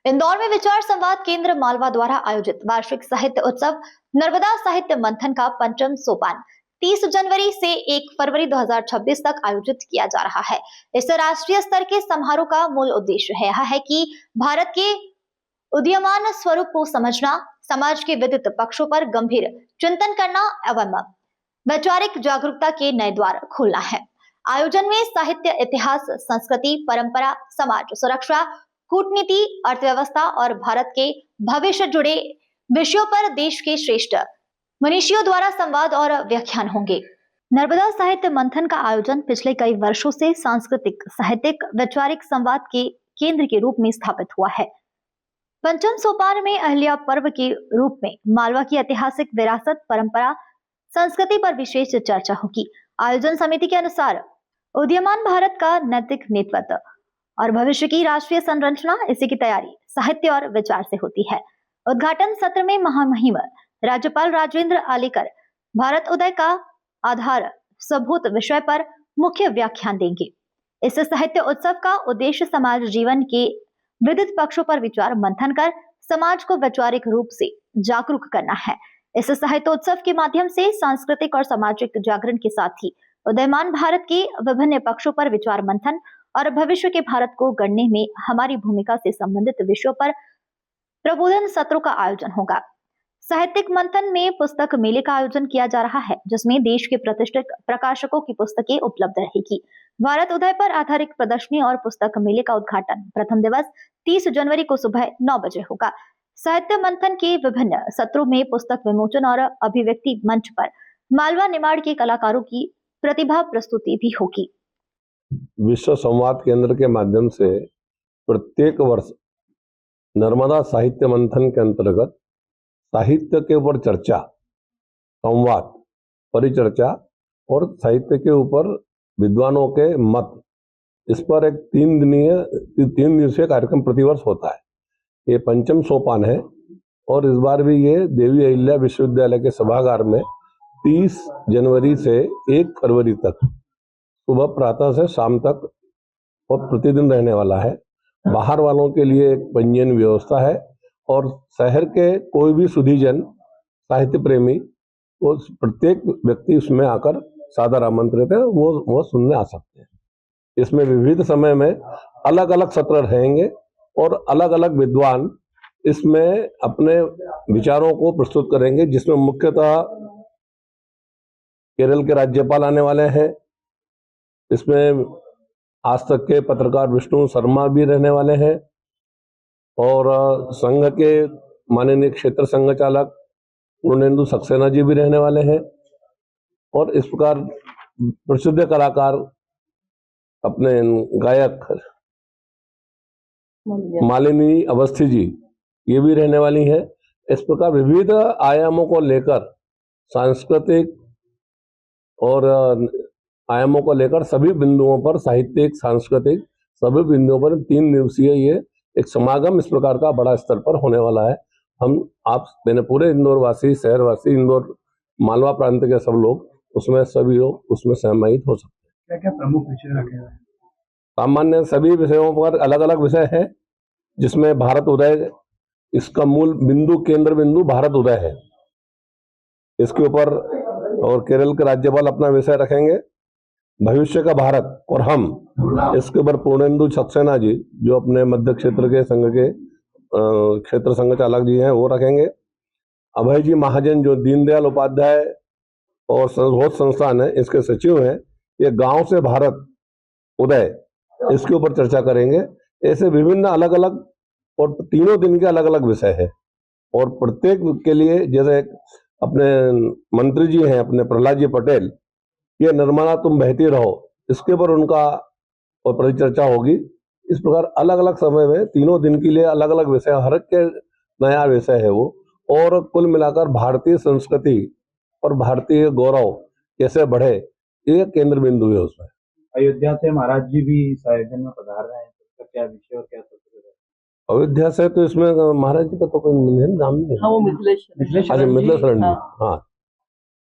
इंदौर में विचार संवाद केंद्र मालवा द्वारा आयोजित वार्षिक साहित्य उत्सव नर्मदा साहित्य मंथन का पंचम सोपान 30 जनवरी से 1 फरवरी 2026 तक आयोजित किया जा रहा है। इस राष्ट्रीय स्तर के समारोह का मूल उद्देश्य यह है कि भारत के उदीयमान स्वरूप को समझना, समाज के विविध पक्षों पर गंभीर चिंतन करना एवं वैचारिक जागरूकता के नए द्वार खोलना है। आयोजन में साहित्य, इतिहास, संस्कृति, परंपरा, समाज सुरक्षा, कूटनीति, अर्थव्यवस्था और भारत के भविष्य जुड़े विषयों पर देश के श्रेष्ठ मनीषियों द्वारा संवाद और व्याख्यान होंगे। नर्मदा साहित्य मंथन का आयोजन पिछले कई वर्षों से सांस्कृतिक, साहित्यिक, वैचारिक संवाद के केंद्र के रूप में स्थापित हुआ है। पंचम सोपान में अहिल्या पर्व के रूप में मालवा की ऐतिहासिक विरासत, परंपरा, संस्कृति पर विशेष चर्चा होगी। आयोजन समिति के अनुसार उदीयमान भारत का नैतिक नेतृत्व और भविष्य की राष्ट्रीय संरचना, इसी की तैयारी साहित्य और विचार से होती है। उद्घाटन सत्र में महामहिम राज्यपाल राजेंद्र आलेकर भारत उदय का आधार सबूत विषय पर मुख्य व्याख्यान देंगे। इस साहित्य उत्सव का उद्देश्य समाज जीवन के विविध पक्षों पर विचार मंथन कर समाज को वैचारिक रूप से जागरूक करना है। इस साहित्योत्सव के माध्यम से सांस्कृतिक और सामाजिक जागरण के साथ ही उदयमान भारत के विभिन्न पक्षों पर विचार मंथन और भविष्य के भारत को गढ़ने में हमारी भूमिका से संबंधित विषयों पर प्रबोधन सत्रों का आयोजन होगा। साहित्यिक मंथन में पुस्तक मेले का आयोजन किया जा रहा है, जिसमें देश के प्रतिष्ठित प्रकाशकों की पुस्तकें उपलब्ध रहेगी। भारत उदय पर आधारित प्रदर्शनी और पुस्तक मेले का उद्घाटन प्रथम दिवस 30 जनवरी को सुबह 9 बजे होगा। साहित्य मंथन के विभिन्न सत्रों में पुस्तक विमोचन और अभिव्यक्ति मंच पर मालवा निमाड़ के कलाकारों की प्रतिभा प्रस्तुति भी होगी। विश्व संवाद केंद्र के माध्यम से प्रत्येक वर्ष नर्मदा साहित्य मंथन के अंतर्गत साहित्य के ऊपर चर्चा, संवाद, परिचर्चा और साहित्य के ऊपर विद्वानों के मत, इस पर एक 3 दिवसीय कार्यक्रम प्रतिवर्ष होता है। ये पंचम सोपान है और इस बार भी ये देवी अहिल्या विश्वविद्यालय के सभागार में 30 जनवरी से 1 फरवरी तक सुबह प्रातः से शाम तक और प्रतिदिन रहने वाला है। बाहर वालों के लिए एक पंजीयन व्यवस्था है और शहर के कोई भी सुधीजन, साहित्य प्रेमी, वो प्रत्येक व्यक्ति उसमें आकर सादर आमंत्रित है, वो सुनने आ सकते हैं। इसमें विविध समय में अलग अलग सत्र रहेंगे और अलग अलग विद्वान इसमें अपने विचारों को प्रस्तुत करेंगे, जिसमें मुख्यतः केरल के राज्यपाल आने वाले हैं। इसमें आज तक के पत्रकार विष्णु शर्मा भी रहने वाले हैं और संघ के माननीय क्षेत्र संघ चालक पूर्णेंदु सक्सेना जी भी रहने वाले हैं और इस प्रकार प्रसिद्ध कलाकार अपने गायक मालिनी अवस्थी जी ये भी रहने वाली हैं। इस प्रकार विविध आयामों को लेकर, सांस्कृतिक और आयामों को लेकर सभी बिंदुओं पर, साहित्यिक, सांस्कृतिक सभी बिंदुओं पर 3 दिवसीय ये एक समागम इस प्रकार का बड़ा स्तर पर होने वाला है। मैंने पूरे इंदौर वासी, शहरवासी, इंदौर मालवा प्रांत के सब लोग सभी लोग उसमें सहमत हो सकते हैं। क्या क्या प्रमुख विषय रखे हुए हैं? सामान्य सभी विषयों पर अलग अलग विषय है, जिसमें भारत उदय, इसका मूल बिंदु, केंद्र बिंदु भारत उदय है। इसके ऊपर और केरल के राज्यपाल अपना विषय रखेंगे, भविष्य का भारत और हम। इसके ऊपर पूर्णेंदु सक्सेना जी, जो अपने मध्य क्षेत्र के संघ के क्षेत्र संघ चालक जी हैं, वो रखेंगे। अभय जी महाजन, जो दीनदयाल उपाध्याय और शोध संस्थान है, इसके सचिव हैं, ये गांव से भारत उदय, इसके ऊपर चर्चा करेंगे। ऐसे विभिन्न अलग अलग और 3 दिन के अलग अलग विषय है और प्रत्येक के लिए, जैसे अपने मंत्री जी हैं अपने प्रहलाद जी पटेल, ये नर्मदा तुम बहती रहो, इसके ऊपर उनका और परिचर्चा होगी। इस प्रकार अलग अलग समय में 3 दिन के लिए अलग अलग विषय, हर एक के नया विषय है वो, और कुल मिलाकर भारतीय संस्कृति और भारतीय गौरव कैसे बढ़े, ये केंद्र बिंदु है उसमें। अयोध्या से महाराज जी भी इस आयोजन में पधार रहे हैं, तो क्या विषय और क्या सत्र है? अयोध्या से तो इसमें महाराज जी का तो कोई नाम नहीं है। हाँ, वो मिथिलेश्वरण जी, हाँ,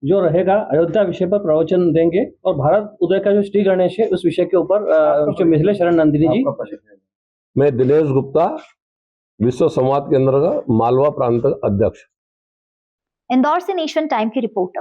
जो रहेगा अयोध्या विषय पर प्रवचन देंगे और भारत उदय का जो श्री गणेश है उस विषय के ऊपर मिथिलेश्वरण नंदिनी जी। मैं दिनेश गुप्ता, विश्व संवाद केंद्र का मालवा प्रांत अध्यक्ष। इंदौर से नेशन टाइम की रिपोर्ट।